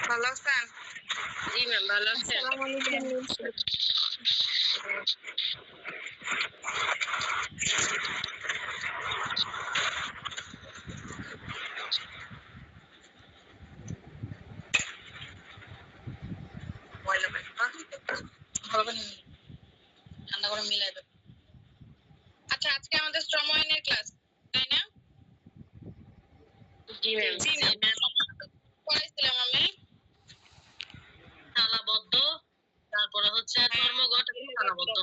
ভালো আছেন? জি ম্যাম, ভালো আছেন? আসসালামু আলাইকুম। ঠান্ডা করে মিলাই দেব। আচ্ছা, আজকে আমাদের শ্রম আইনের ক্লাস, তাই না? জি ম্যাম। পড়াইছিলাম আমি তালাবদ্ধ, তারপরে হচ্ছে ধর্মঘট, তালাবদ্ধ।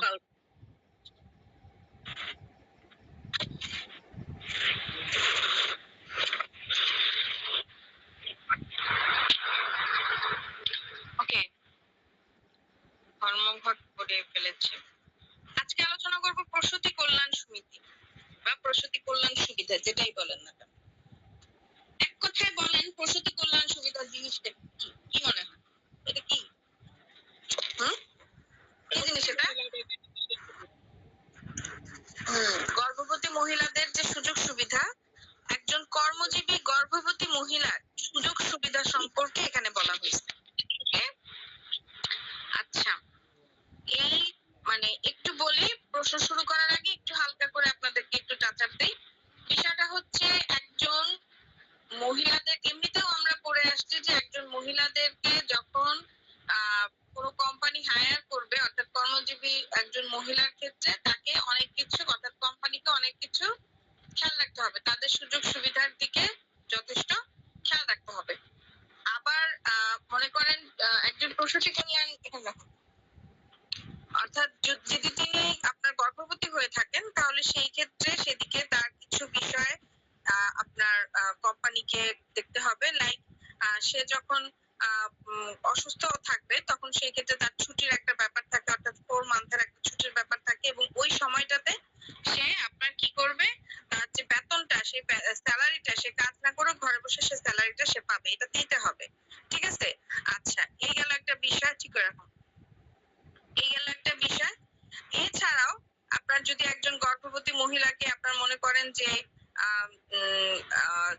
ওকে, ধর্মঘট করে ফেলেছে। আজকে আলোচনা করব প্রসূতি কল্যাণ সমিতি বা প্রসূতি কল্যাণ সুবিধা, যেটাই বলেন না কেন। এক কথায় বলেন, প্রসূতি কল্যাণ সুবিধা জিনিসটা কি? কি মনে হয় এটা কি? কি জিনিস এটা? গর্ভবতী মহিলাদের যে সুযোগ সুবিধা, একজন কর্মজীবী গর্ভবতী মহিলার সুযোগ সুবিধা সম্পর্কে এখানে বলা হয়েছে। আচ্ছা, এই মানে একটু বলি, প্রশ্ন শুরু করার আগে একটু হালকা করে আপনাদেরকে একটু টাচ আপ দিই। বিষয়টা হচ্ছে, একজন মহিলাদের, এমনিতেও আমরা পড়ে আসছি যে একজন মহিলাদেরকে যখন কোনো কোম্পানি হায়ার করবে, অর্থাৎ কর্মজীবী একজন মহিলার ক্ষেত্রে তাকে অনেক কিছু, অর্থাৎ কোম্পানিকে অনেক কিছু খেয়াল রাখতে হবে, তাদের সুযোগ সুবিধার দিকে যথেষ্ট খেয়াল রাখতে হবে। আবার মনে করেন একজন প্রসূতি কল্যাণ, এখানে দেখুন, অর্থাৎ যদি তিনি আপনার গর্ভবতী হয়ে থাকেন, তাহলে সেই ক্ষেত্রে সেদিকে তার কিছু বিষয় আপনার কোম্পানিকে দেখতে হবে। লাইক সে যখন অসুস্থ থাকবে, তখন সেই ক্ষেত্রে তার ছুটির একটা ব্যাপার থাকে, অর্থাৎ 4 মান্থের একটা ছুটির ব্যাপার থাকে, এবং ওই সময়টাতে সে আপনার কি করবে, তার যে বেতনটা, সেই স্যালারিটা, সে কাজ না করে ঘরে বসে সে স্যালারিটা সে পাবে, এটা দিতে হবে। ঠিক আছে? আচ্ছা, এই গেল একটা বিষয়, ঠিক করে রাখুন। এই গেল একটা বিষয়। এছাড়াও আপনার যদি একজন গর্ভবতী মহিলাকে আপনার মনে করেন যে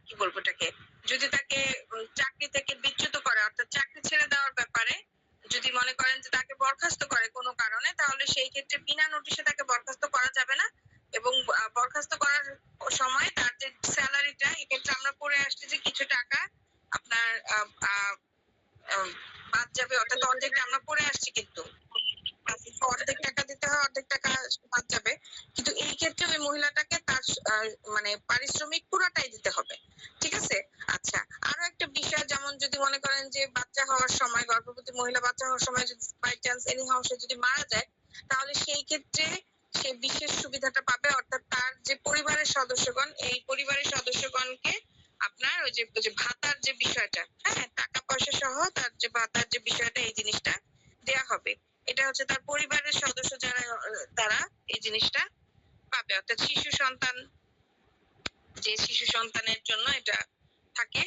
কি বলবো এটাকে, যদি তাকে চাকরি থেকে বিচ্যুত করে, অর্থাৎ চাকরি ছেড়ে দেওয়ার ব্যাপারে যদি মনে করেন যে তাকে বরখাস্ত করে কোনো কারণে, তাহলে সেই ক্ষেত্রে বিনা নোটিশে তাকে বরখাস্ত করা যাবে না। এবং বরখাস্ত করার সময় তার যে স্যালারিটা, এক্ষেত্রে আমরা পড়ে আসছি যে কিছু টাকা আপনার বাদ যাবে, অর্থাৎ অর্ধেকটা আমরা পড়ে আসছি, কিন্তু অর্ধেক টাকা দিতে হয়, অর্ধেক টাকা বাদ যাবে। কিন্তু এই ক্ষেত্রে ওই মহিলাটাকে তার মানে পারিশ্রমিক পুরোটাই দিতে হবে। ঠিক আছে? আচ্ছা, আরো একটা বিষয়, যেমন যদি মনে করেন যে বাচ্চা হওয়ার সময়, গর্ভবতী মহিলা বাচ্চা হওয়ার সময় যদি বাই চান্স এনি হাউ সে যদি মারা যায়, তাহলে সেই ক্ষেত্রে সে বিশেষ সুবিধাটা পাবে, অর্থাৎ তার যে পরিবারের সদস্যগণ, এই পরিবারের সদস্যগণকে আপনার ওই যে ভাতার যে বিষয়টা, হ্যাঁ, টাকা পয়সা সহ তার যে ভাতার যে বিষয়টা, এই জিনিসটা দেয়া হবে। এটা হচ্ছে তার পরিবারের সদস্য যারা, তারা এই জিনিসটা পাবে, অর্থাৎ শিশু সন্তান, যে শিশু সন্তানের জন্য এটা থাকে।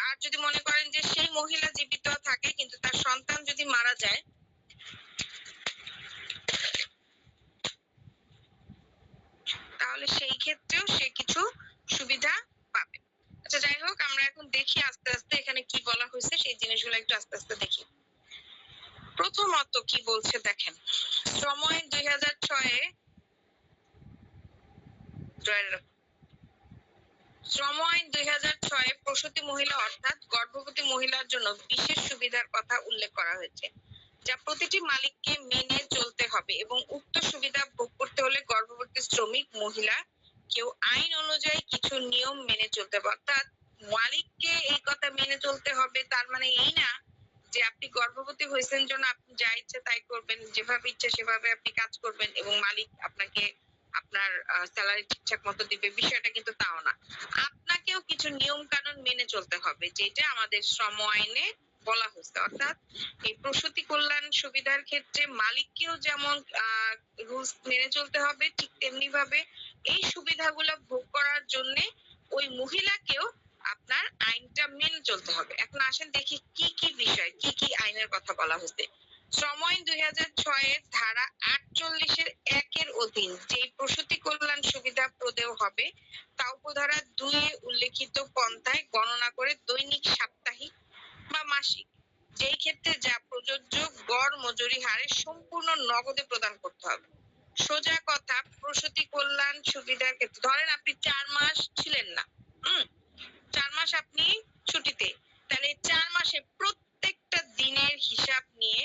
আর যদি মনে করেন যে সেই মহিলা জীবিত থাকে কিন্তু তার সন্তান যদি মারা যায়, তাহলে সেই ক্ষেত্রেও সে কিছু সুবিধা পাবে। আচ্ছা, যাই হোক, আমরা এখন দেখি আস্তে আস্তে এখানে কি বলা হয়েছে, সেই জিনিসগুলো একটু আস্তে আস্তে দেখি। প্রথমত কি বলছে দেখেন, শ্রম আইন 2006-এ শ্রম আইন 2006-এ প্রসূতি মহিলা অর্থাৎ গর্ভবতী মহিলার জন্য বিশেষ সুবিধার কথা উল্লেখ করা হয়েছে, যা প্রতিটি মালিককে মেনে চলতে হবে, এবং উক্ত সুবিধা ভোগ করতে হলে গর্ভবতী শ্রমিক মহিলা কেউ আইন অনুযায়ী কিছু নিয়ম মেনে চলতে হবে। অর্থাৎ মালিককে এই কথা মেনে চলতে হবে, তার মানে এই না যে আপনি গর্ভবতী হয়েছেন জন্য আপনি যা ইচ্ছে তাই করবেন, যেভাবে ইচ্ছে সেভাবে আপনি কাজ করবেন এবং মালিক আপনাকে আপনার স্যালারি ঠিকঠাক মতো দিবে, বিষয়টা কিন্তু তাও না। আপনাকেও কিছু নিয়ম কানুন মেনে চলতে হবে, যেটা আমাদের শ্রম আইনে বলা হয়েছে। অর্থাৎ এই প্রসূতি কল্যাণ সুবিধার ক্ষেত্রে মালিককেও যেমন রুলস মেনে চলতে হবে, ঠিক তেমনি ভাবে এই সুবিধাগুলো ভোগ করার জন্য ওই মহিলাকেও আপনার আইনটা মেনে চলতে হবে। এখন আসেন দেখি কি কি বিষয়, কি কি আইনের কথা বলা হয়েছে। শ্রম আইন 2006-এর ধারা 48-এর 1-এর অধীন যে প্রসূতি কল্যাণ সুবিধা প্রদেয় হবে, তা উপধারা 2-এ উল্লেখিত পন্থায় গণনা করে দৈনিক, সাপ্তাহিক বা মাসিক যেই ক্ষেত্রে যা প্রযোজ্য গড় মজুরি হারে সম্পূর্ণ নগদে প্রদান করতে হবে। সোজা কথা, প্রসূতি কল্যাণ সুবিধার ক্ষেত্রে ধরেন আপনি 4 মাস ছিলেন না, 4 মাস আপনি ছুটিতে, তাহলে 4 মাসে প্রত্যেকটা দিনের হিসাব নিয়ে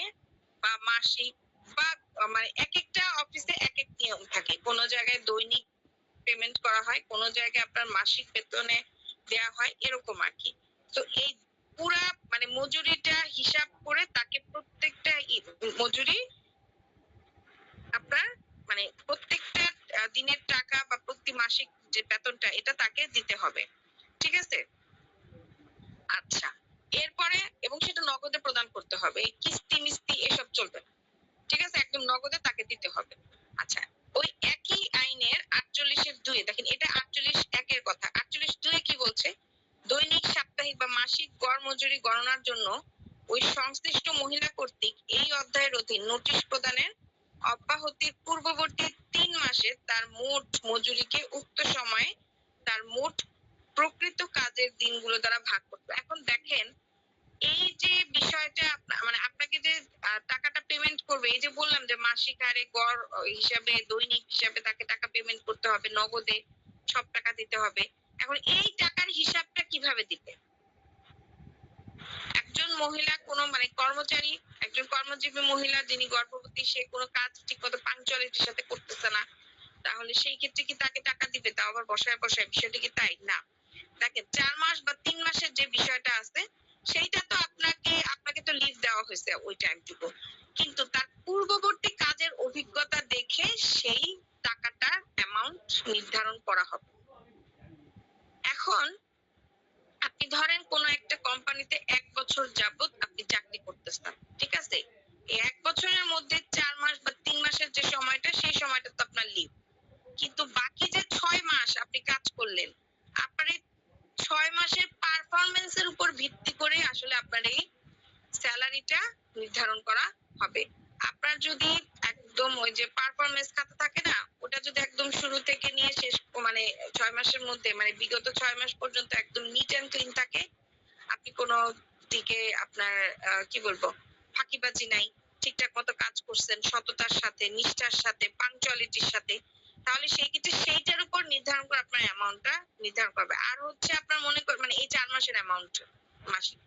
বা মাসিক বা মানে এক একটা অফিসে এক এক নিয়ম থাকে, কোন জায়গায় দৈনিক পেমেন্ট করা হয়, কোন জায়গায় আপনার মাসিক বেতনে দেয়া হয়, এরকম আর কি। তো এই পুরা মানে মজুরিটা হিসাব করে তাকে প্রত্যেকটা মজুরি আপনার মানে প্রত্যেকটা দিনের টাকা বা প্রতি মাসিক যে বেতনটা এটা তাকে দিতে হবে, ঠিক আছে? আচ্ছা, এরপরে এবং সেটা নগদে প্রদান করতে হবে, কিস্তি মিস্তি এসব চলবে না, ঠিক আছে? একদম নগদে তাকে দিতে হবে। আচ্ছা, ওই একই আইনের 48(2) দেখেন, এটা 48(1) এর কথা। 48(2) কি বলছে? দৈনিক, সাপ্তাহিক বা মাসিক গড় মজুরি গণনার জন্য ওই সংশ্লিষ্ট মহিলা কর্তৃক এই অধ্যায়ের অধীন নোটিশ প্রদানের অব্যাহতির পূর্ববর্তী 3 মাসে তার মোট মজুরিকে উক্ত সময়ে তার মোট প্রকৃত কাজের দিনগুলো দ্বারা ভাগ করতে। এখন দেখেন, এই যে বিষয়টা মানে আপনাকে যে টাকাটা পেমেন্ট করবে, এই যে বললাম যে মাসিক হারে গড় হিসাবে দৈনিক হিসাবে তাকে টাকা পেমেন্ট করতে হবে, নগদে সব টাকা দিতে হবে। এখন এই টাকার হিসাবটা কিভাবে দিবে? একজন মহিলা কোনো মানে কর্মচারী, একজন কর্মজীবী মহিলা যিনি গর্ভবতী, সে কোনো কাজ ঠিকমতো পাংচুয়ালিটির সাথে করতেছে না, তাহলে সেই ক্ষেত্রে কি তাকে টাকা দিবে? তাও আবার বসায় বসায়, বিষয়টা কি তাই? না। দেখেন, 4 মাস বা 3 মাসের যে বিষয়টা আছে সেইটা তো আপনাকে তো লিভ দেওয়া হয়েছে ওই টাইমটুকু, কিন্তু তার পূর্ববর্তী কাজের অভিজ্ঞতা দেখে সেই টাকাটার অ্যামাউন্ট নির্ধারণ করা হবে। এখন আপনি ধরেন কোন একটা কোম্পানিতে 1 বছর যাবত আপনি চাকরি করতেছেন, ঠিক আছে? এই 1 বছরের মধ্যে 4 মাস বা 3 মাসের যে সময়টা, সেই সময়টা তো আপনার লিভ, কিন্তু বাকি যে 6 মাস আপনি কাজ করলেন, আপনার এই 6 মাসের পারফরমেন্সের উপর ভিত্তি করে আসলে আপনার এই স্যালারিটা নির্ধারণ করা হবে। আপনার যদি একদম ওই যে পারফরমেন্স খাতা থাকে না, ওটা যদি একদম শুরু থেকে নিয়ে শেষ মানে 6 মাসের মধ্যে মানে বিগত 6 মাস পর্যন্ত একদম নিট এন্ড ক্লিন থাকে, আপনি কোনো দিকে আপনার কি বলবো ফাঁকিবাজি নাই, ঠিকঠাক মতো কাজ করছেন সততার সাথে, নিষ্ঠার সাথে, পাংচুয়ালিটির সাথে, তাহলে সেই ক্ষেত্রে সেইটার উপর নির্ধারণ করে আপনার অ্যামাউন্টটা নির্ধারণ করবে। আর হচ্ছে আপনার মনে করেন মানে এই 4 মাসের অ্যামাউন্ট মাসিক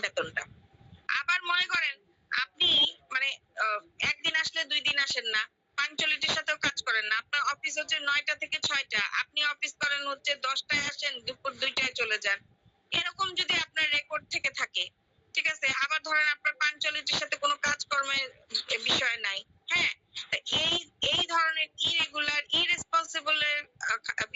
বেতনটা। আবার মনে করেন আপনি মানে একদিন আসলে 2 দিন আসেন না, পাংচুয়ালিটির সাথেও কাজ করেন না, আপনার অফিস হচ্ছে 9টা থেকে 6টা, আপনি অফিস করেন হচ্ছে 10টায় আসেন, দুপুর 2টায় চলে যান, এরকম যদি আপনার রেকর্ড থেকে থাকে, ঠিক আছে? আবার ধরেন আপনার পাংচুয়ালিটির সাথে কোনো কাজকর্মের বিষয় নাই, হ্যাঁ? এই এই ধরনের ইরেগুলার ইরেসপন্সিবল এর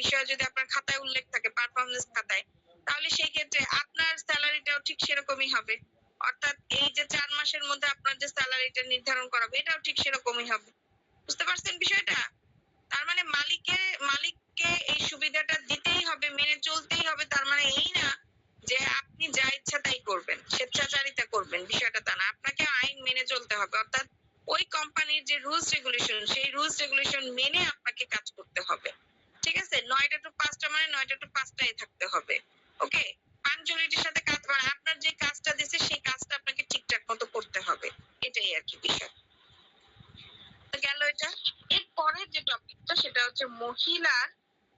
বিষয় যদি আপনার খাতায় উল্লেখ থাকে, পারফরমেন্স খাতায়, তাহলে সেই ক্ষেত্রে আপনার স্যালারিটাও ঠিক সেরকমই হবে। অর্থাৎ এই যে 4 মাসের মধ্যে আপনার যে স্যালারিটা নির্ধারণ করা হবে, এটাও ঠিক সেরকমই হবে। বুঝতে পারছেন বিষয়টা? তার মানে মালিককে এই সুবিধাটা দিতেই হবে, মেনে চলতেই হবে, তার মানে এই না যে আপনি যা ইচ্ছা তাই করবেন, স্বেচ্ছাচারিতা করবেন, বিষয়টা তা না। আপনাকে আইন মেনে চলতে হবে, অর্থাৎ ওই কোম্পানির যে রুলস রেগুলেশন, সেই রুলস রেগুলেশন মেনে আপনাকে কাজ করতে হবে, ঠিক আছে? 9টা টু 5টা মানে 9টা টু 5টাই থাকতে হবে, ওকে? পাংচুয়ালিটির সাথে কাজ, মানে আপনার যে কাজটা দিছে সেই কাজটা আপনাকে ঠিকঠাক মতো করতে হবে, এটাই আর কি বিষয়। গেল এটা। এর পরের যে টপিকটা সেটা হচ্ছে মহিলার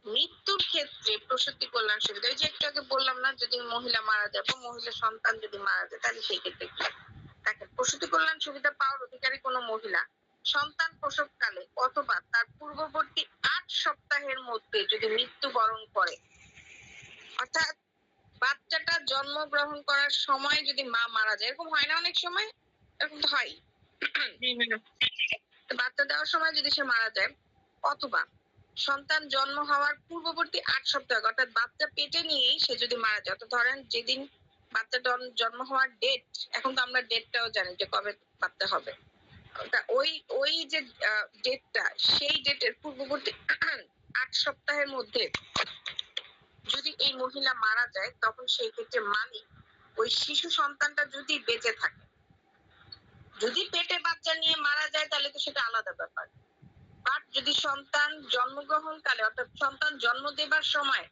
মৃত্যুর ক্ষেত্রে প্রসূতি কল্যাণ সুবিধা। ওই যে একটু আগে বললাম না, যদি মহিলা মারা যায় বা মহিলা সন্তান যদি মারা যায়, তাহলে সেই ক্ষেত্রে কি? দেখেন, প্রসূতি কল্যাণ সুবিধা পাওয়ার অধিকারী কোনো মহিলা সন্তান প্রসবকালে অথবা তার পূর্ববর্তী 8 সপ্তাহের মধ্যে যদি মৃত্যুবরণ করে, অর্থাৎ বাচ্চাটা জন্মগ্রহণ করার সময় যদি মা মারা যায়, এরকম হয় না অনেক সময়? এরকম তো হয়। বাচ্চা দেওয়ার সময় যদি সে মারা যায়, অথবা সন্তান জন্ম হওয়ার পূর্ববর্তী 8 সপ্তাহ, অর্থাৎ বাচ্চা পেটে নিয়েই সে যদি মারা যায়, অর্থাৎ ধরেন যেদিন বাচ্চা জন্ম হওয়ার ডেট, এখন তো আমরা ডেটটাও জানি যে কবে বাচ্চা হবে, ওই ওই যে ডেটটা, সেই ডেটের পূর্ববর্তী 8 সপ্তাহের মধ্যে যদি এই মহিলা মারা যায়, তখন সেই ক্ষেত্রে মালিক ওই শিশু সন্তানটা যদি বেঁচে থাকে, যদি পেটে বাচ্চা নিয়ে মারা যায় তাহলে তো সেটা আলাদা ব্যাপার, বাট যদি সন্তান জন্মগ্রহণকালে অর্থাৎ সন্তান জন্ম দেবার সময়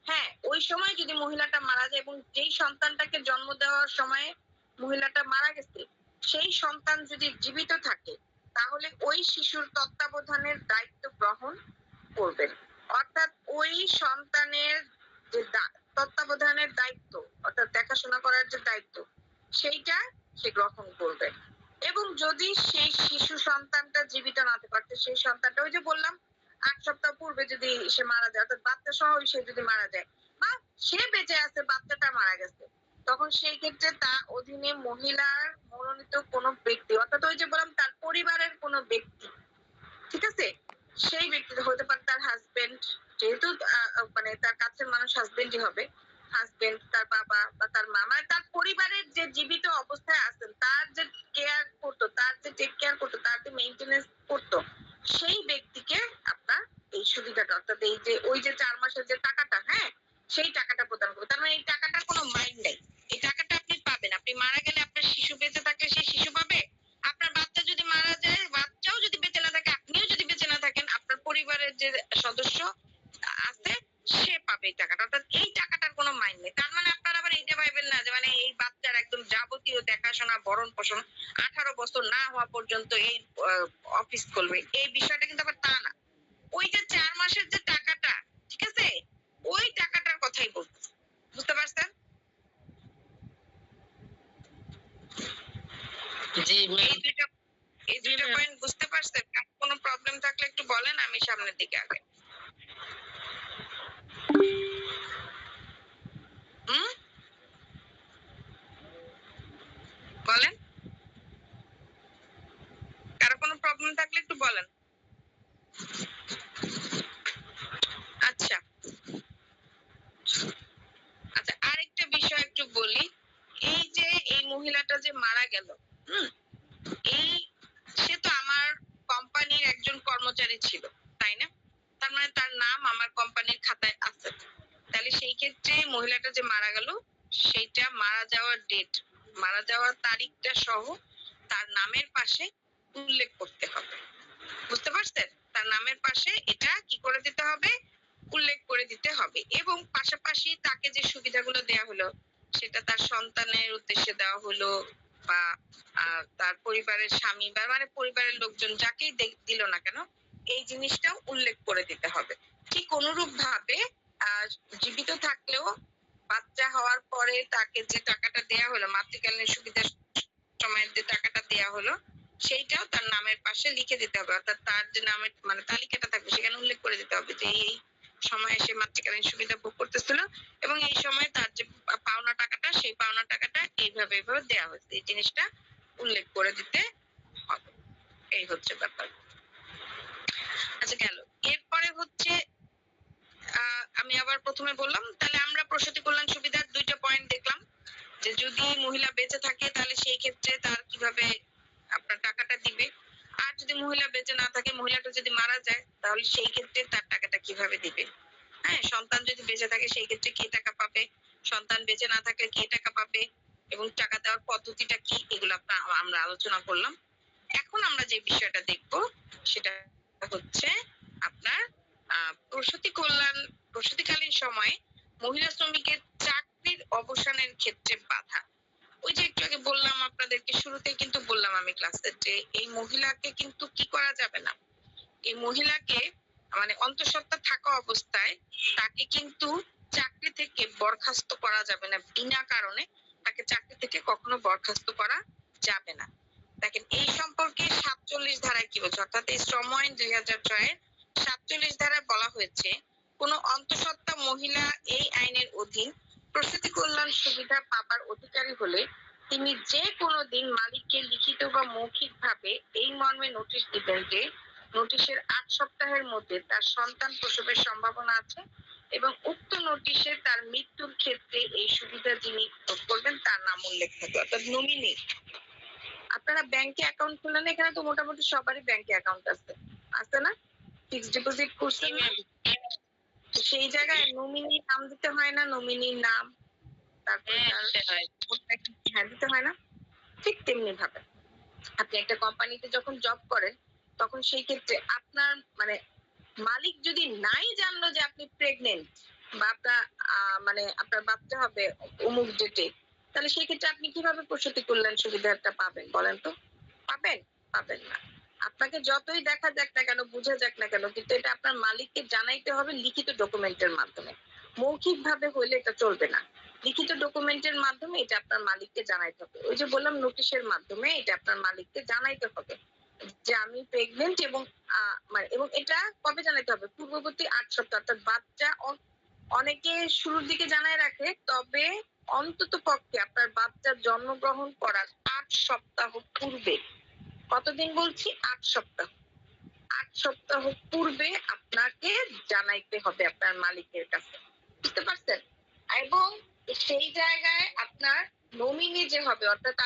হ্যাঁ, ওই সময় যদি মহিলাটা মারা যায় এবং যেই সন্তানটাকে জন্ম দেওয়ার সময় মহিলাটা মারা গেছে, সেই সন্তান যদি জীবিত থাকে তাহলে ওই শিশুর তত্ত্বাবধানের দায়িত্ব গ্রহণ করবেন। অর্থাৎ ওই সন্তানের যে তত্ত্বাবধানের দায়িত্ব, অর্থাৎ দেখাশোনা করার যে দায়িত্ব, সেইটা সে গ্রহণ করবে। এবং যদি সেই শিশু সন্তানটা জীবিত না থাকতে পারত, সেই সন্তানটা ওই যে বললাম 8 সপ্তাহ পূর্বে যদি সে মারা যায়, অর্থাৎ বাচ্চা সহ সে যদি মারা যায় বা সে বেঁচে আছে বাচ্চাটা মারা গেছে, তখন সেই ক্ষেত্রে তার অধীনে মহিলার মনোনীত কোনো ব্যক্তি, অর্থাৎ ওই যে বললাম তার পরিবারের কোনো ব্যক্তি, ঠিক আছে, সেই ব্যক্তি হতে পারে তার হাজবেন্ড, যেহেতু মানে তার কাছের মানুষ হাজবেন্ডই হবে, হাজবেন্ড, তার বাবা বা তার মামা, তার পরিবারের যে জীবিত অবস্থায় আছেন তার যে কেয়ার করতো, তার যে টেক কেয়ার করতো, তার যে মেইনটেনেন্স করতো, সেই ব্যক্তিকে আপনার এই সুবিধাটা, অর্থাৎ এই যে ওই যে 4 মাসের যে টাকাটা, হ্যাঁ, সেই টাকাটা প্রদান করবে। তার মানে এই টাকাটার কোনো মাইন্ড নেই, এই টাকাটা আপনি পাবেন। আপনি মারা গেলে আপনার শিশু বেঁচে থাকলে সেই শিশু পাবে, আপনার বাচ্চা যদি মারা যায়, বাচ্চাও যদি বেঁচে না থাকে, আপনিও যদি বেঁচে না থাকেন, আপনার পরিবারের যে সদস্য আছে সে পাবে এই টাকাটা। অর্থাৎ এই টাকাটার কোনো মাইন্ড নেই। তার মানে আপনারা আবার এইটা ভাইবেন না যে মানে এই বাচ্চার একদম যাবতীয় দেখাশোনা, ভরণ পোষণ 18 বছর না হওয়া পর্যন্ত এই অফিস করবে, এই বিষয়টা কিন্তু আবার তা না। ওই যে 4 মাসের যে টাকাটা, ঠিক আছে, ওই টাকাটার কথাই বলতেছি, বুঝতে পারছেন? জি এই দুইটা পয়েন্ট বুঝতে পারছেন? কোনো প্রবলেম থাকলে একটু বলেন, আমি সামনের দিকে আগে। বলেন, কারো কোনো প্রবলেম থাকলে একটু বলেন। আচ্ছা আচ্ছা, আরেকটা বিষয় একটু বলি। এই যে এই মহিলাটা যে মারা গেল, এই সে তো আমার কোম্পানির একজন কর্মচারী ছিল, তাই না? তার মানে তার নাম আমার কোম্পানির খাতায় আছে। তাহলে সেই ক্ষেত্রে মহিলাটা যে মারা গেল, সেইটা মারা যাওয়ার ডেট, মারা যাওয়ার তারিখটা সহ তার নামের পাশে উল্লেখ করতে হবে। বুঝতে পারছেন? তার নামের পাশে এটা কি করে দিতে হবে? উল্লেখ করে দিতে হবে। এবং পাশাপাশি তাকে যে সুবিধাগুলো দেয়া হলো, সেটা তার সন্তানের উদ্দেশ্যে দেওয়া হলো বা তার পরিবারের স্বামী বা মানে পরিবারের লোকজন যাকেই দিল না কেন, এই জিনিসটাও উল্লেখ করে দিতে হবে। ঠিক অনুরূপ ভাবে জীবিত থাকলেও বাচ্চা হওয়ার পরে তাকে যে টাকাটা দেয়া হলো, মাতৃকালীন সুবিধার সময়ের যে টাকাটা দেয়া হলো, সেইটাও তার নামের পাশে লিখে দিতে হবে। অর্থাৎ তার যে নামের মানে তালিকাটা থাকবে সেখানে উল্লেখ করে দিতে হবে যে এই সময় সে মাতৃকালীন সুবিধা ভোগ করতেছিল এবং এই সময় তার যে পাওনা টাকাটা, সেই পাওনা টাকাটা এইভাবে এইভাবে দেওয়া হয়েছে, এই জিনিসটা উল্লেখ করে দিতে হবে। এই হচ্ছে ব্যাপার। আচ্ছা গেল। এরপরে হচ্ছে আমি আবার প্রথমে বললাম, তাহলে আমরা প্রসূতি কল্যাণ সুবিধার 2টা পয়েন্ট দেখলাম, যে যদি মহিলা বেঁচে থাকে তাহলে সেই ক্ষেত্রে তার কিভাবে আপনার টাকাটা দিবে, আর যদি মহিলা বেঁচে না থাকে, মহিলাটা যদি মারা যায়, তাহলে সেই ক্ষেত্রে তার টাকাটা কিভাবে দিবে। হ্যাঁ, সন্তান যদি বেঁচে থাকে সেই ক্ষেত্রে কে টাকা পাবে, সন্তান বেঁচে না থাকলে কে টাকা পাবে এবং টাকা দেওয়ার পদ্ধতিটা কি, এগুলো আমরা আলোচনা করলাম। এখন আমরা যে বিষয়টা দেখব সেটা হচ্ছে আপনার প্রসূতিকালীন সময়ে মহিলা শ্রমিকের চাকরির অবসানের ক্ষেত্রে বাধা। ওই যে একটু আগে বললাম আপনাদেরকে, শুরুতে কিন্তু বললাম আমি ক্লাসে, যে এই মহিলাকে কিন্তু কি করা যাবে না, এই মহিলাকে মানে অন্তঃসত্ত্বা থাকা অবস্থায় তাকে কিন্তু চাকরি থেকে বরখাস্ত করা যাবে না, বিনা কারণে তাকে চাকরি থেকে কখনো বরখাস্ত করা যাবে না। দেখেন এই সম্পর্কে 47 ধারায় কি বলছে, অর্থাৎ এই শ্রম আইন 2006 এর 47 ধারায় বলা হয়েছে, কোন অন্তঃসত্ত্বা মহিলা এই আইনের অধীন প্রসূতি কল্যাণ সুবিধা পাবার অধিকারী হলে তিনি যে কোনো দিন মালিককে লিখিত বা মৌখিক ভাবে এই মর্মে নোটিশ দিবেন যে নোটিশের 8 সপ্তাহের মধ্যে তার সন্তান প্রসবের সম্ভাবনা আছে এবং উক্ত নোটিশে তার মৃত্যুর ক্ষেত্রে এই সুবিধা যিনি ভোগ করবেন তার নাম উল্লেখ থাকবে, অর্থাৎ নমিনি। আপনারা ব্যাংকে অ্যাকাউন্ট খুললেন, এখানে তো মোটামুটি সবারই ব্যাংকে অ্যাকাউন্ট আছে, আছে না? ফিক্সড ডিপোজিট করছেন না? সেই জায়গায় নমিনি নাম দিতে হয় না? নমিনির নাম, তারপরে হ্যাঁ দিতে হয় না? ঠিক তেমনি ভাবে আপনি একটা কোম্পানিতে যখন জব করেন, তখন সেই ক্ষেত্রে আপনার মানে মালিক যদি নাই জানলো যে আপনি প্রেগনেন্ট, বা আপনার মানে আপনার বাচ্চা হবে অমুক ডেটে, তাহলে সেক্ষেত্রে আপনি কিভাবে প্রসূতি কল্যাণ সুবিধাটা পাবেন বলেন তো? পাবেন? পাবেন না। আপনাকে যতই দেখা যাক না কেন, বুঝা যাক না কেন, কিন্তু এটা আপনার মালিককে জানাইতে হবে লিখিত ডকুমেন্টের মাধ্যমে। মৌখিকভাবে হইলে এটা চলবে না। লিখিত ডকুমেন্টের মাধ্যমে এটা আপনার মালিককে জানাইতে হবে। ওই যে বললাম নোটিশের মাধ্যমে এটা আপনার মালিককে জানাইতে হবে যে আমি প্রেগনেন্ট, এবং মানে এবং এটা কবে জানাইতে হবে? পূর্ববর্তী ৮ সপ্তাহ, অর্থাৎ বাচ্চা অনেকে শুরুর দিকে জানায় রাখে, তবে অন্তত পক্ষে আপনার বাচ্চার জন্মগ্রহণ করার ৮ সপ্তাহ পূর্বে, কতদিন বলছি? ৮ সপ্তাহ। ৮ সপ্তাহ পূর্বে আপনাকে জানাইতে হবে আপনার মালিকের কাছে। বুঝতে পারছেন? এবং সেই জায়গায় আপনার নমিনি যে হবে, অর্থাৎ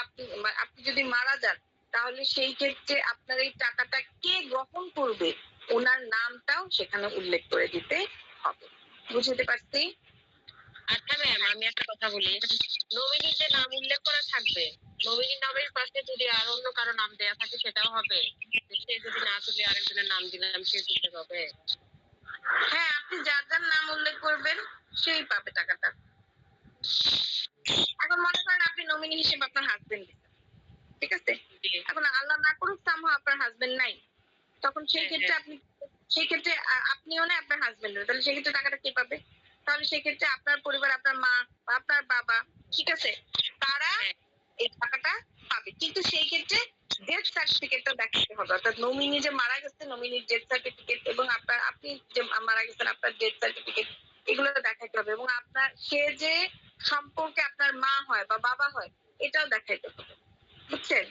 আপনি যদি মারা যান, তাহলে সেই ক্ষেত্রে আপনার এই টাকাটা কে গ্রহণ করবে, ওনার নামটাও সেখানে উল্লেখ করে দিতে হবে। বুঝতে পারছি? আচ্ছা ম্যাম, আমি একটা কথা বলি। নমিনির যে নাম উল্লেখ করা থাকবে, নমিনির নামের পাশে যদি আর অন্য কারো নাম দেয়া থাকে সেটাও হবে? সে যদি না তুলে আরেকজনের নাম দিলাম, সে তুলতে হবে? হ্যাঁ, আপনি যার যার নাম উল্লেখ করবেন সেই পাবে টাকাটা। এখন মনে করেন আপনি নমিনি হিসেবে আপনার হাজবেন্ড, ঠিক আছে? এখন আল্লাহ না করুক সামহাও আপনার হাজবেন্ড নাই, তখন সেই ক্ষেত্রে আপনিও না, আপনার হাজবেন্ডও, তাহলে সেই ক্ষেত্রে টাকাটা কে পাবে? তাহলে সেই ক্ষেত্রে আপনার পরিবার, আপনার মা বা আপনার বাবা, ঠিক আছে, তারা এই টাকাটা পাবে। কিন্তু সেই ক্ষেত্রে ডেথ সার্টিফিকেটটা দেখাতে হবে, অর্থাৎ নমিনি যে মারা গেছে, নমিনির ডেথ সার্টিফিকেট, এবং আপনি যে মারা গেছেন আপনার ডেথ সার্টিফিকেট, এগুলো দেখাতে হবে। এবং আপনার সে যে সম্পর্কে আপনার মা হয় বা বাবা হয়, এটাও দেখাইতে হবে। বুঝছেন?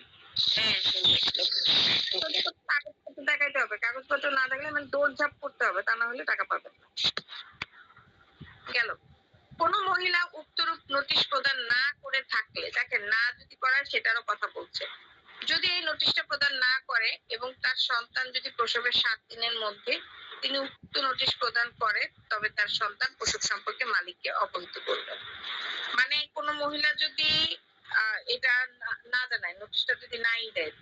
কাগজপত্র দেখাইতে হবে। কাগজপত্র না দেখলে মানে দৌড়ঝাঁপ করতে হবে, তা না হলে টাকা পাবেন না। গেল। কোন মহিলা উক্তরূপ নোটিশ প্রদান না করে থাকলে, দেখেন না যদি করায় সেটারও কথা বলছে, যদি এই নোটিশটা প্রদান না করে এবং তার সন্তান যদি প্রসবের 7 দিনের মধ্যে তিনি উক্ত নোটিশ প্রদান করে, তবে তার সন্তান প্রসব সম্পর্কে মালিককে অবহিত করবেন। মানে কোন মহিলা যদি এটা না জানায়, নোটিশটা যদি নাই দেয়,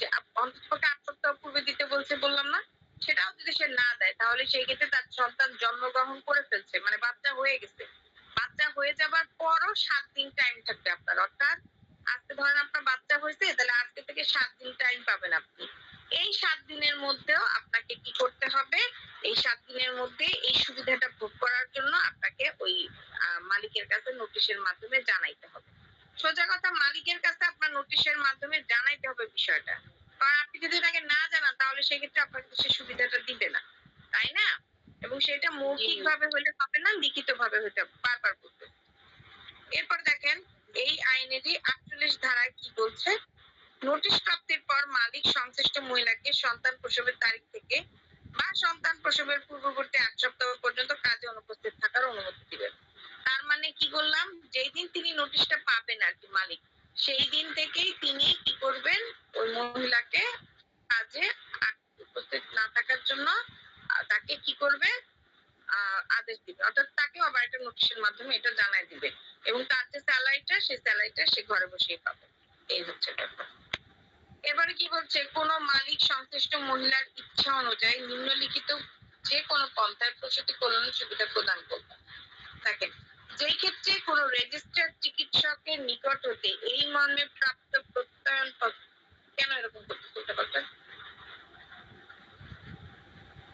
যে অন্ততপক্ষে ৮ সপ্তাহ পূর্বে দিতে বলছে বললাম না, সেটাও যদি সে না দেয়, তাহলে সেই ক্ষেত্রে তার সন্তান জন্মগ্রহণ করে ফেলছে, মানে বাচ্চা হয়ে গেছে। বাচ্চা হয়ে যাবার পরও 7 দিন টাইম থাকবে আপনার, অর্থাৎ আজকে ধরেন আপনার বাচ্চা হয়েছে, তাহলে আজকে থেকে 7 দিন টাইম পাবেন আপনি। এই 7 দিনের মধ্যেও আপনাকে কি করতে হবে? এই 7 দিনের মধ্যে এই সুবিধাটা ভোগ করার জন্য আপনাকে ওই মালিকের কাছে নোটিশের মাধ্যমে জানাইতে হবে। সোজা কথা, মালিকের কাছে আপনার নোটিশের মাধ্যমে জানাইতে হবে বিষয়টা। কারণ আপনি যদি তাকে না জানান, তাহলে সেক্ষেত্রে আপনাকে সে সুবিধাটা দিবে না, তাই না? এবং সেটা মৌখিক ভাবে হলে হবে না, লিখিত ভাবে হইতে হবে। বারবার বলতে। এরপর দেখেন এই আইনেরই 48 ধারায় কি বলছে? নোটিশ প্রাপ্তির পর মালিক সংশ্লিষ্ট মহিলাকে সন্তান প্রসবের তারিখ থেকে বা সন্তান প্রসবের পূর্ববর্তী 8 সপ্তাহ পর্যন্ত কাজে অনুপস্থিত থাকার অনুমতি দিবেন। তার মানে কি বললাম? যেই দিন তিনি নোটিশটা পাবেন আর কি মালিক, সেই দিন থেকেই তিনি কি করবেন? ওই মহিলাকে কাজে উপস্থিত না থাকার জন্য তাকে কি করবে? আদেশ দিবে, অর্থাৎ তাকেও আবার একটা নোটিশের মাধ্যমে এটা জানাই দিবে, এবং তার যে স্যালারিটা, সেই স্যালারিটা সে ঘরে বসেই পাবে। এই হচ্ছে ব্যাপার। এবারে কি বলছে? কোন মালিক সংশ্লিষ্ট মহিলার ইচ্ছা অনুযায়ী নিম্নলিখিত যে কোনো পন্থায় প্রসূতি কল্যাণ সুবিধা প্রদান করবে। দেখেন, যেই ক্ষেত্রে কোন রেজিস্টার্ড চিকিৎসকের নিকট হতে এই মর্মে প্রাপ্ত প্রত্যয়ন পত্র, কেন এরকম করতে বলতে পারবেন?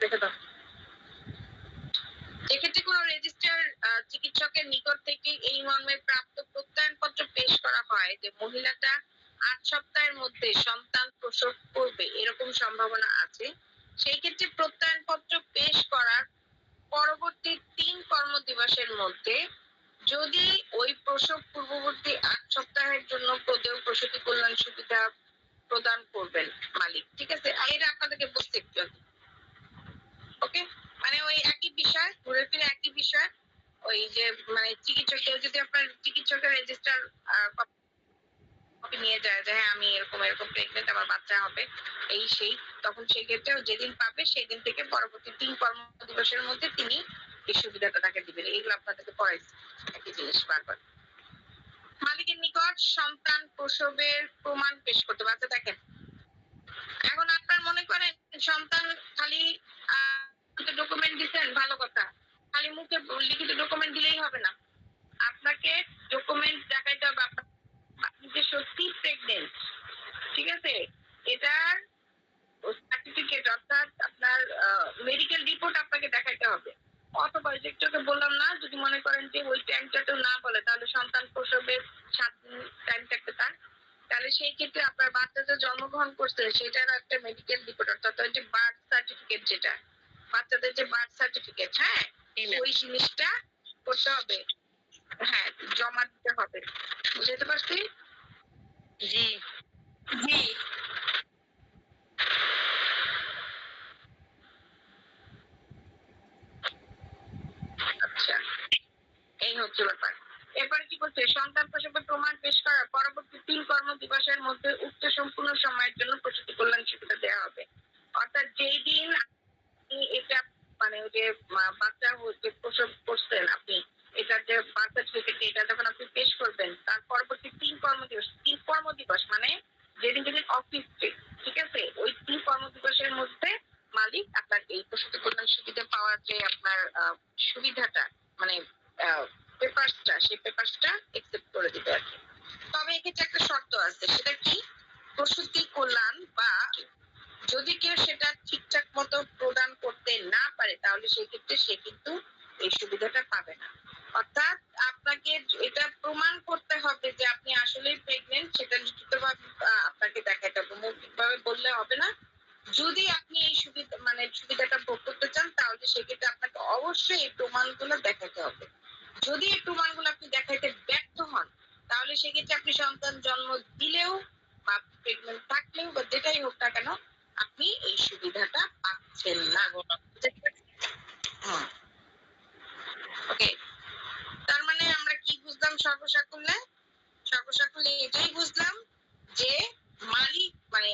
দেখে দাও। এক্ষেত্রে কোন রেজিস্টার চিকিৎসকের নিকট থেকে এই মর্মে প্রাপ্ত প্রত্যয়নপত্র পেশ করা হয় যে মহিলাটা 8 সপ্তাহের মধ্যে সন্তান প্রসব করবে, এরকম সম্ভাবনা আছে, সেই ক্ষেত্রে প্রত্যয়নপত্র পেশ করার পরবর্তী 3 কর্মদিবসের মধ্যে যদি ওই প্রসব পূর্ববর্তী 8 সপ্তাহের জন্য প্রদেয় প্রসূতি কল্যাণ সুবিধা প্রদান করবেন মালিক, ঠিক আছে? এটা আপনাদেরকে বুঝতে একটু, ওকে? মানে ওই একই বিষয়, ঘুরে ফিরে একই বিষয়। ওই যে মানে চিকিৎসকের যদি আপনার চিকিৎসকের রেজিস্টার কপি নিয়ে যায় যে হ্যাঁ আমি এরকম এরকম প্রেগনেন্ট, আমার বাচ্চা হবে, এই সেই, তখন সেই ক্ষেত্রে যেদিন পাবে সেই দিন থেকে পরবর্তী 3 কর্মদিবসের মধ্যে তিনি এই সুবিধাটা তাকে দিবেন। এইগুলো আপনাদেরকে পড়াইছি, একই জিনিস বারবার। মালিকের নিকট সন্তান প্রসবের প্রমাণ পেশ করতে হবে। আচ্ছা দেখেন, এখন আপনার মনে করেন সন্তান খালি ডকুমেন্ট দিচ্ছেন, ভালো কথা, খালি মুখে লিখিত ডকুমেন্ট দিলেই হবে না, আপনাকে ডকুমেন্ট দেখাইতে হবে আপনি যে সত্যি প্রেগনেন্ট, ঠিক আছে? এটার সার্টিফিকেট অর্থাৎ আপনার মেডিকেল রিপোর্ট আপনাকে দেখাইতে হবে। অথবা যে একটু বললাম না, যদি মনে করেন যে ওই টাইমটা তো না বলে তাহলে সন্তান প্রসবের 7 দিন টাইম থাকতে পারে, তাহলে সেই ক্ষেত্রে আপনার বাচ্চা যে জন্মগ্রহণ করছে সেটার একটা মেডিকেল রিপোর্ট অর্থাৎ ওই যে বার্থ সার্টিফিকেট, যেটা বাচ্চাদের যে বার্থ সার্টিফিকেট, হ্যাঁ, ওই জিনিসটা করতে হবে, হ্যাঁ, জমা দিতে হবে। বুঝতে পারছি? জি জি। আচ্ছা, এই হচ্ছে ব্যাপার। এরপরে কি বলছে, সন্তান প্রসবের প্রমাণ পেশ করার পরবর্তী 3 কর্মদিবসের মধ্যে উক্ত সম্পূর্ণ সময়ের জন্য প্রসূতি কল্যাণ সুবিধা দেওয়া হবে। অর্থাৎ যেই দিন আপনি এটা মানে ওই যে বাচ্চা হচ্ছে প্রসব করছেন আপনি, এটার যে বার্থ সার্টিফিকেট এটা যখন আপনি পেশ করবেন তার পরবর্তী 3 কর্মদিবস মানে যেদিন যেদিন অফিস ডে, ঠিক আছে, ওই 3 কর্মদিবসের মধ্যে মালিক আপনার এই প্রসূতি কল্যাণ সুবিধা পাওয়ার যে আপনার সুবিধাটা মানে পেপারসটা, সেই পেপারসটা একসেপ্ট করে দিতে আর কি। তবে এক্ষেত্রে একটা শর্ত আছে, সেটা কি, প্রসূতি কল্যাণ বা যদি কেউ সেটা ঠিকঠাক মতো প্রদান করতে না পারে তাহলে সেক্ষেত্রে সে কিন্তু এই সুবিধাটা পাবে না। অর্থাৎ আপনাকে এটা প্রমাণ করতে হবে যে আপনি আসলেই প্রেগনেন্ট, সেটা লিখিতভাবে আপনাকে দেখাতে হবে, মৌখিকভাবে বললে হবে না। যদি আপনি এই সুবিধা মানে সুবিধাটা ভোগ করতে চান তাহলে সেক্ষেত্রে আপনাকে অবশ্যই এই প্রমাণগুলো দেখাতে হবে। যদি এই প্রমাণগুলো আপনি দেখাইতে ব্যর্থ হন তাহলে সেক্ষেত্রে আপনি সন্তান জন্ম দিলেও বা প্রেগনেন্ট থাকলেও বা যেটাই হোক না কেন আপনি এই সুবিধাটা পাচ্ছেন না। ওকে, তার মানে আমরা কি বুঝলাম সর্বসাকুল্যে? সর্বসাকুল্যে এটাই বুঝলাম যে মালিক মানে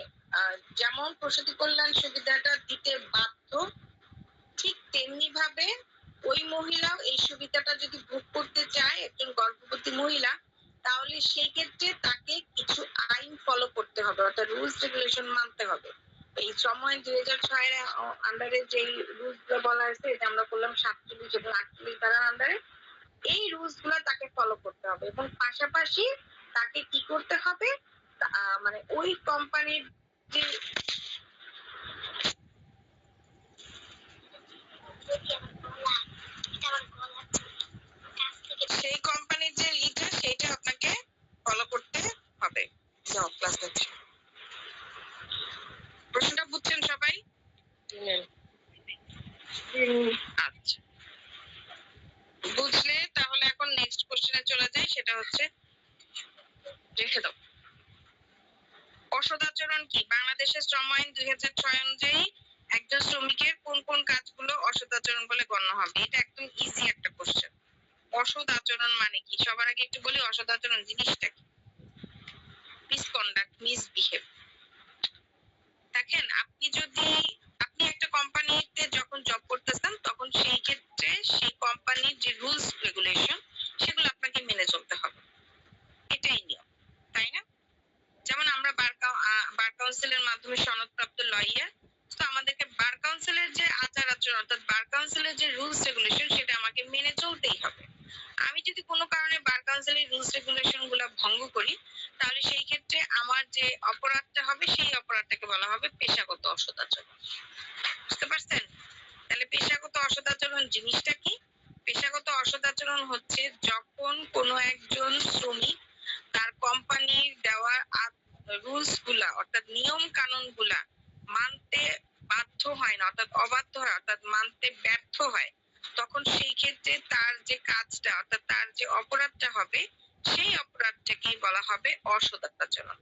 যেমন প্রসূতি কল্যাণ সুবিধাটা দিতে বাধ্য, ঠিক তেমনি ভাবে ওই মহিলাও এই সুবিধাটা যদি ভোগ করতে চায়, একজন গর্ভবতী মহিলা, তাহলে সেই ক্ষেত্রে তাকে কিছু আইন ফলো করতে হবে, অর্থাৎ রুলস রেগুলেশন মানতে হবে। এই সময় 2006 এর আন্ডারে যে রুলস গুলো বলা হয়েছে, এটা আমরা করলাম 47 এবং 48 ধারার আন্ডারে, এই রুলস গুলো তাকে ফলো করতে হবে এবং পাশাপাশি তাকে কি করতে হবে, মানে ওই কোম্পানির যে সেই কোম্পানির যে লিডার সেটা আপনাকে ফলো করতে হবে। যাও ক্লাস নিচ্ছি। প্রশ্নটা বুঝছেন সবাই? আচ্ছা, বুঝলে তাহলে এখন নেক্সট কোশ্চেনে চলে যাই, সেটা হচ্ছে রেখে দাও। অসদাচরণ কি? বাংলাদেশের শ্রম আইন 2006 অনুযায়ী একজন শ্রমিকের কোন কোন কাজগুলো অসদাচরণ বলে গণ্য হবে? এটা একদম ইজি একটা কোশ্চেন। অসৎ আচরণ মানে কি? সবার আগে একটু বলি অসৎ আচরণ জিনিসটা কি। Misconduct, misbehave. দেখেন, আপনি একটা কোম্পানিতে যখন জব করতেছেন তখন সেই ক্ষেত্রে সেই কোম্পানির যে রুলস রেগুলেশন সেগুলো আপনাকে মেনে চলতে হবে, এটাই নিয়ম, তাই না? যেমন আমরা বার কাউন্সিলের মাধ্যমে সনদপ্রাপ্ত লয়ার, তো আমাদেরকে বার কাউন্সিলের যে আচার আচরণ অর্থাৎ বার কাউন্সিলের যে রুলস রেগুলেশন সেটা আমাকে মেনে চলতেই হবে। আমি যদি কোনো কারণে বার কাউন্সিলের রুলস রেগুলেশন গুলো ভঙ্গ করি তাহলে সেই ক্ষেত্রে আমার যে অপরাধটা হবে সেই অপরাধটাকে বলা হবে পেশাগত অসদাচরণ। বুঝতে পারছেন? তাহলে পেশাগত অসদাচরণ জিনিসটা কি? পেশাগত অসদাচরণ হচ্ছে যখন কোনো একজন শ্রমিক তার কোম্পানির দেওয়া রুলস গুলা অর্থাৎ নিয়ম কানুন গুলা মানতে বাধ্য হয় না, অর্থাৎ অবাধ্য হয়, অর্থাৎ মানতে ব্যর্থ হয়, তখন সেই ক্ষেত্রে তার যে কাজটা অর্থাৎ তার যে অপরাধটা হবে সেই অপরাধটাকেই বলা হবে অসদাচরণ।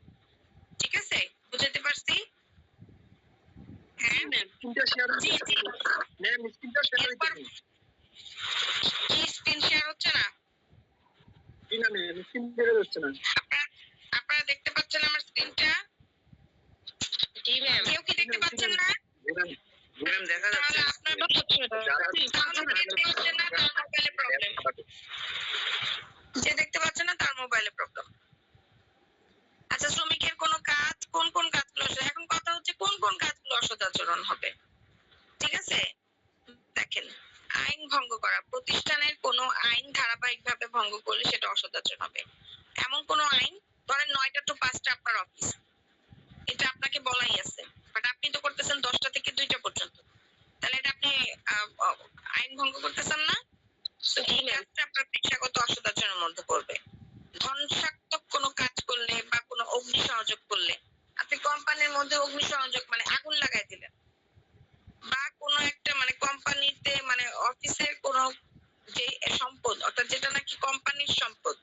ঠিক আছে, বুঝতে পারছি? হ্যাঁ ম্যাম, জি জি ম্যাম, কি স্ক্রিন শেয়ার হচ্ছে না? জি না ম্যাম, স্ক্রিন শেয়ার হচ্ছে না। আপনারা দেখতে পাচ্ছেন আমার স্ক্রিনটা? জি ম্যাম। কেউ কি দেখতে পাচ্ছেন না? ম্যাম দেখা যাচ্ছে। আপনার দেখতে পাচ্ছেন না, তার মোবাইলে প্রবলেম। যে দেখতে পাচ্ছেন না তার মোবাইলে প্রবলেম। আচ্ছা, শ্রমিকের কোন কাজ, কোন কোন কাজগুলো, এখন কথা হচ্ছে কোন কোন কাজগুলো অসদাচরণ হবে। ঠিক আছে, দেখেন, আইন ভঙ্গ করা, সেটা অসদাচরণ হবে। এমন কোনো আইন, ধরেন 9টা to 5টা আপনার অফিস, এটা আপনাকে বলাই আছে, বাট আপনি তো করতেছেন 10টা থেকে 2টা পর্যন্ত, তাহলে এটা আপনি আইন ভঙ্গ করতেছেন না? তো এই কাজটা আপনার পেশাগত অসদাচরণের মধ্যে পড়বে। ধ্বংসাত্মক কোনো কাজ করলে বা কোনো অগ্নি সংযোগ করলে, আপনি কোম্পানির মধ্যে অগ্নি সংযোগ মানে আগুন লাগাই দিলেন, বা কোনো একটা মানে কোম্পানিতে মানে অফিসের কোনো যে সম্পদ, অর্থাৎ যেটা নাকি কোম্পানির সম্পদ,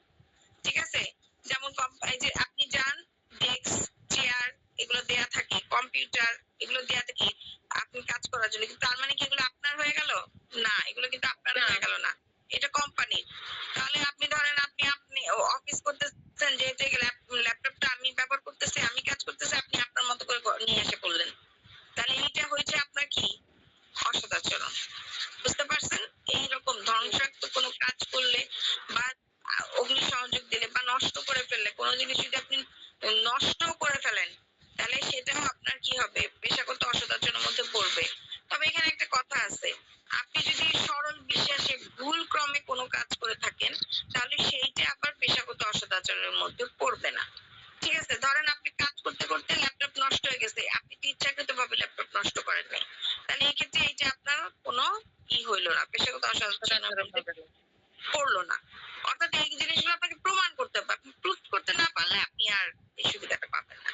ঠিক আছে, যেমন এই যে আপনি যান, ডেস্ক, চেয়ার এগুলো দেয়া থাকে, কম্পিউটার এগুলো দেয়া থাকে আপনি কাজ করার জন্য, কিন্তু তার মানে কি এগুলো আপনার হয়ে গেল? না, এগুলো কিন্তু আপনার হয়ে গেল না, এটা কোম্পানির। তাহলে আপনি ধরেন আপনি আপনি অফিস করতেছেন, যেহেতু ল্যাপটপটা আমি ব্যবহার করতেছি, আমি কাজ করতেছি, আপনি আপনার মতো করে নিয়ে এসে করলেন, তাহলে এইটা হয়েছে আপনার কি অসদাচরণ। বুঝতে পারছেন? এইরকম ধ্বংসাত্মক কোনো কাজ করলে বা অগ্নি সংযোগ দিলে বা নষ্ট করে ফেললে, কোনো জিনিস যদি আপনি নষ্ট করে ফেলেন, তাহলে সেটাও আপনার কি হবে, পেশাগত অসদাচরণের মধ্যে পড়বে। তবে এখানে একটা কথা আছে, আপনি যদি সরল বিশ্বাসে ভুল ক্রমে কোনো কাজ করে থাকেন, তাহলে সেইটা আবার পেশাগত অসদাচরণের মধ্যে পড়বে না। ঠিক আছে, ধরেন আপনি কাজ করতে করতে ল্যাপটপ নষ্ট হয়ে গেছে, আপনি ইচ্ছাকৃত ভাবে ল্যাপটপ নষ্ট করেন নাই, তাহলে এই ক্ষেত্রে এইটা আপনার কোনো হইলো না, পেশাগত অসদাচরণের মধ্যে পড়লো না। অর্থাৎ এই জিনিসগুলো আপনাকে প্রমাণ করতে হবে, আপনি প্রুফ করতে না পারলে আপনি আর এই সুবিধাটা পাবেন না।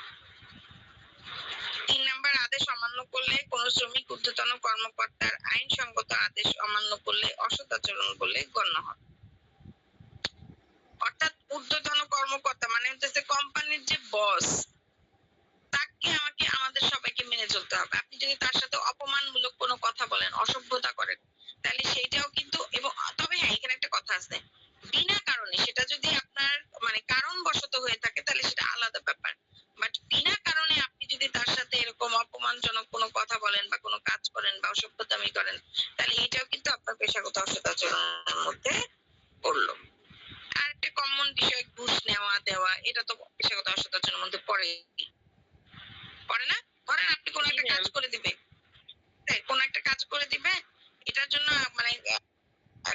3 নাম্বার, আদেশ অমান্য করলে কোনো শ্রমিক ঊর্ধ্বতন কর্মকর্তার আইনসঙ্গত আদেশ অমান্য করলে অসদাচরণ বলে গণ্য হবে। অর্থাৎ ঊর্ধ্বতন কর্মকর্তা মানে হচ্ছে কোম্পানির যে বস, তাকে আমাদের সবাইকে মেনে চলতে হবে। আপনি যদি তার সাথে অপমানমূলক কোনো কথা বলেন, অসভ্যতা করেন, তাহলে সেইটাও কিন্তু, এবং তবে হ্যাঁ এখানে একটা কথা আছে, বিনা কারণে, সেটা যদি আপনার মানে কারণবশত হয়ে থাকে তাহলে সেটা আলাদা ব্যাপার, বাট বিনা কারণে আপনি যদি তার সাথে এরকম অপমানজনক কোনো কথা বলেন বা কোনো কাজ করেন বা অসভ্যতামি করেন, তাহলে এটাও কিন্তু আপনার পেশাগত অসদাচরণের মধ্যে পড়লো। আর একটা কমন বিষয় ঘুষ নেওয়া দেওয়া, এটা তো পেশাগত অসদাচরণের মধ্যে পড়ে না? ধরেন আপনি কোনো একটা কাজ করে দিবে, কোন একটা কাজ করে দিবে, এটার জন্য মানে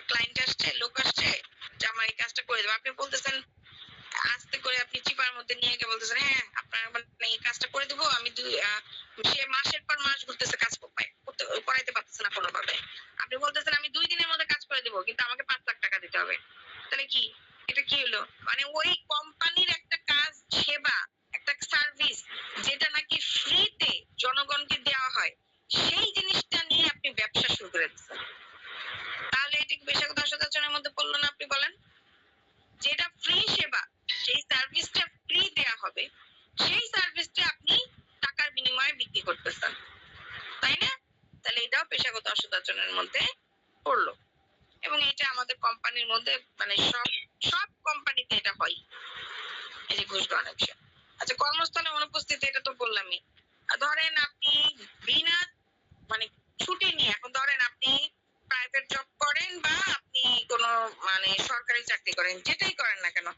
ক্লায়েন্ট আসছে, লোক আসছে যে আমার এই কাজটা করে দেবে, আপনি বলতেছেন আস্তে করে, আপনি চিপার মধ্যে নিয়ে গিয়ে বলতেছেন হ্যাঁ আপনার মানে এই কাজটা করে দিব, আমি সে মাসের পর মাস ঘুরতেছে, কাজ করাইতে পারতেছে না কোনোভাবে, আপনি বলতেছেন আমি 2 দিনের মধ্যে কাজ করে দিব, কিন্তু আমাকে 5 লাখ টাকা দিতে হবে, তাহলে কি এটা কি হলো? মানে ওই কোম্পানির একটা কাজ, সেবা, একটা সার্ভিস যেটা নাকি ফ্রিতে জনগণকে দেওয়া হয়, সেই জিনিসটা নিয়ে আপনি ব্যবসা শুরু করে দিচ্ছেন, তাহলে এটা কি পেশাগত অসদাচরণের মধ্যে পড়লো না? আপনি বলেন, যেটা ফ্রি সেবা, সেই সার্ভিসটা ফ্রি দেয়া হবে, সেই সার্ভিসটা আপনি টাকার বিনিময়ে বিক্রি করতেছেন, তাই না? তাহলে এটাও পেশাগত অসদাচরণের মধ্যে পড়লো। এবং এটা আমাদের কোম্পানির মধ্যে মানে সব কোম্পানিতে এটা হয়, এই যে ঘুষ গ্রহণের বিষয়। আচ্ছা, কর্মস্থলে অনুপস্থিতি, এটা তো বললামই। ধরেন আপনি বিনা মানে ছুটি নিয়ে, এখন ধরেন আপনি প্রাইভেট জব করেন বা আপনি কোনো মানে সরকারি চাকরি করেন, যেটাই করেন না কেন,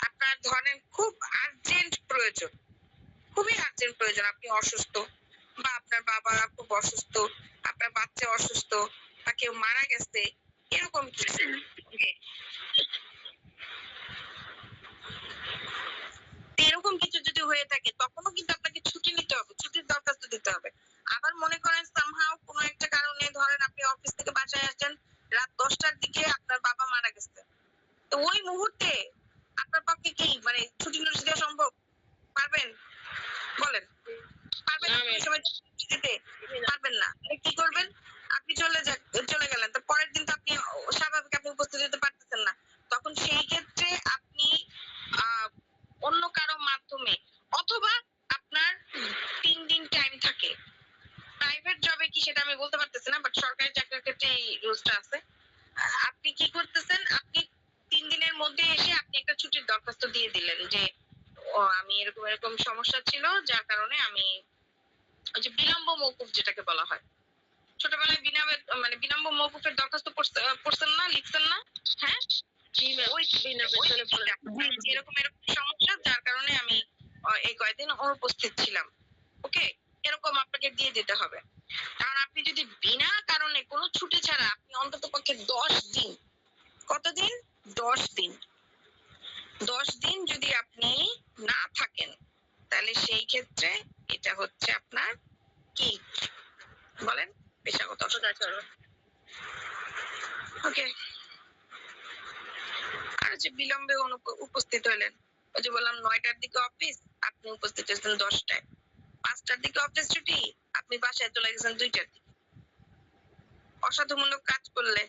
আপনার ধরেন খুব আর্জেন্ট প্রয়োজন, খুবই আর্জেন্ট প্রয়োজন, আপনি অসুস্থ বা আপনার বাবা খুব অসুস্থ, আপনার বাচ্চা অসুস্থ বা কেউ মারা গেছে, এরকম কিছু, এরকম কিছু যদি হয়ে থাকে, তখনও কিন্তু আপনাকে ছুটি নিতে হবে, ছুটির দরখাস্ত দিতে হবে। আবার মনে করেন সামহাও কোনো একটা কারণে, ধরেন আপনি অফিস থেকে বাসায় আসছেন রাত 10টার দিকে, আপনার বাবা মারা গেছে, তো ওই মুহূর্তে আপনার পক্ষে কি মানে ছুটি নোটিশ দেওয়া সম্ভব? পারবেন? বলেন, পারবেন? ওই সময় দিতে পারবেন না, কি করবেন? আপনি চলে গেলেন, তো পরের দিন তো আপনি স্বাভাবিক আপনি উপস্থিত হতে পারতেছেন না, তখন সেই ক্ষেত্রে আপনি অন্য কারো মাধ্যমে, অথবা আপনার 3 দিন টাইম থাকে, প্রাইভেট জবে কি সেটা আমি বলতে পারতেছি না, বাট সরকারি চাকরির ক্ষেত্রে এই রুলসটা আছে। আপনি কি করতেছেন, আপনি 3 দিনের মধ্যে এসে আপনি একটা ছুটির দরখাস্ত দিয়ে দিলেন যে আমি এরকম এরকম সমস্যা ছিল, যার কারণে আমি ওই যে বিলম্ব মওকুফ যেটাকে বলা হয়, ছোটবেলায় বিলম্ব মওকুফের দরখাস্ত পড়ছেন না, লিখছেন না? হ্যাঁ, এরকম এরকম সমস্যা, যার কারণে আমি এই কয়েকদিন অনুপস্থিত ছিলাম, ওকে, এরকম আপনাকে দিয়ে দিতে হবে। কারণ আপনি যদি বিনা কারণে কোনো ছুটি ছাড়া আপনি অন্তত পক্ষে 10 দিন, কতদিন? 10 দিন ক্ষেত্রে এটা হচ্ছে আপনার কি বলেন, পেশাগত সদাচরণ। ওকে। আর যে বিলম্বে উপস্থিত হলেন, ওই যে বললাম 9টার দিকে অফিস, আপনি উপস্থিত হয়েছেন 10টায়। 5টার দিকে অফিস ছুটি, আপনি বাসায় চলে গেছেন 2টার দিকে। অসাধুমূলক কাজ করলে,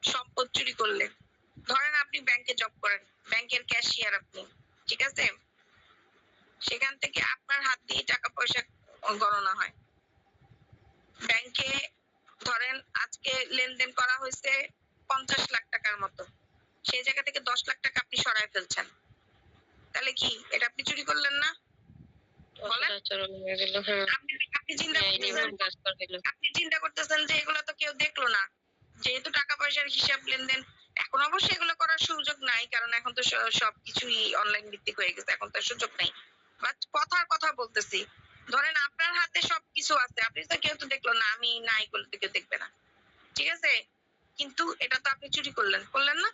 সম্পদ চুরি করলে, ধরেন আপনি ব্যাংকে জব করেন, ব্যাংকের ক্যাশিয়ার আপনি, ঠিক আছে, সেখান থেকে আপনার হাত দিয়ে টাকা পয়সা গণনা হয়। ব্যাংকে ধরেন আজকে লেনদেন করা হয়েছে 50 লাখ টাকার মতো, সেই জায়গা থেকে 10 লাখ টাকা আপনি সরায় ফেলছেন, তাহলে কি এটা আপনি চুরি করলেন না? বলেন। সদাচরণ হয়ে গেল। হ্যাঁ, আপনি চিন্তা করতেছেন, কাজ করে গেল। আপনি চিন্তা করতেছেন যে এগুলো তো কেউ দেখলো না, যেহেতু টাকা পয়সার হিসাব লেনদেন। এখন অবশ্যই এগুলো করার সুযোগ নাই, কারণ এখন তো সবকিছুই অনলাইন ভিত্তিক হয়ে গেছে, এখন তো সুযোগ নাই। বাট কথার কথা বলতেছি, ধরেন আপনার হাতে সবকিছু আছে, আপনি তো কেউ তো দেখলো না, আমি নাই করলে তো কেউ দেখবে না, ঠিক আছে, কিন্তু এটা তো আপনি চুরি করলেন না?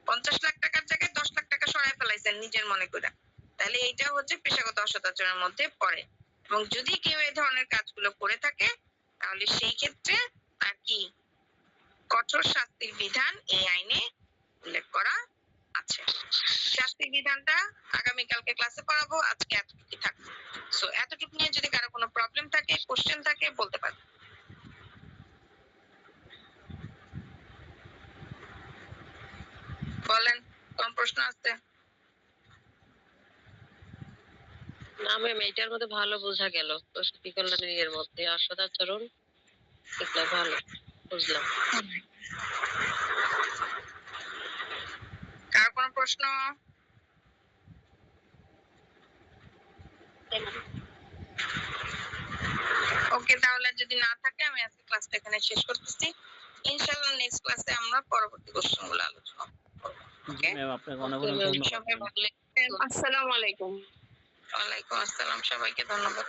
50 লাখ টাকার জায়গায় 10 লাখ টাকা সরায় ফেলাইছেন নিজের মনে করে, তাহলে এইটা হচ্ছে পেশাগত অসদাচরণের মধ্যে পড়ে। এবং যদি কেউ এই ধরনের কাজগুলো করে থাকে, তাহলে সেই ক্ষেত্রে তার কি কঠোর শাস্তির বিধান এই আইনে উল্লেখ করা আছে। শাস্তির বিধানটা আগামীকালকে ক্লাসে পড়াবো, আজকে এতটুকু থাকবে। সো এতটুকু নিয়ে যদি কারো কোনো প্রবলেম থাকে, কোশ্চেন থাকে, বলতে পারেন। বলেন, কোন প্রশ্ন আছে? না ম্যাম, এটার মধ্যে ভালো বোঝা গেল প্রসূতি কল্যাণের এর মধ্যে অসদাচরণ, এগুলো ভালো বুঝলাম। কার কোনো প্রশ্ন? ওকে, তাহলে যদি না থাকে আমি আজকে ক্লাসটা এখানে শেষ করতেছি। ইনশাআল্লাহ নেক্সট ক্লাসে আমরা পরবর্তী কোশ্চেনগুলো আলোচনা করব। ওকে ম্যাম, আপনাকে অনেক অনেক ধন্যবাদ। সবাই ভালো আসসালামু আলাইকুম। ওয়ালাইকুম আসসালাম, সবাইকে ধন্যবাদ।